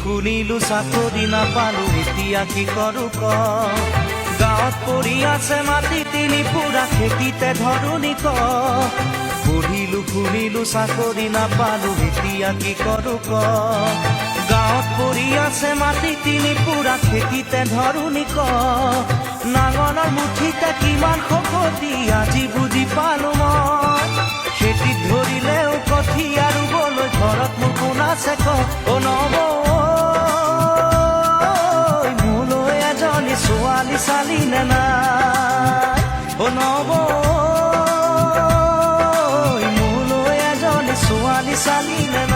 শুনিলো চাকৰি নাপালো এতিয়া কি কৰো ক গাঁৱত পৰি আছে মাটি তিনি পুৰা খেতিতে ধৰণি ক পঢ়িলো শুনিলো চাকৰি নাপালো এতিয়া কি কৰো ক গাঁৱত পৰি আছে মাটি তিনি পুৰা খেতিতে ধৰণি ক নাঙলৰ মুঠিতে কিমান শকতি আজি বুজি পালো মই খেতিত ধৰিলেও কঠীয়া ৰুবলৈ ঘৰত মোৰ কোন আছে ক অ নব মোলৈ এজনী ছোৱালী চালি নে নাই অ নব মোলৈ এজনী ছোৱালী চালি নে নাই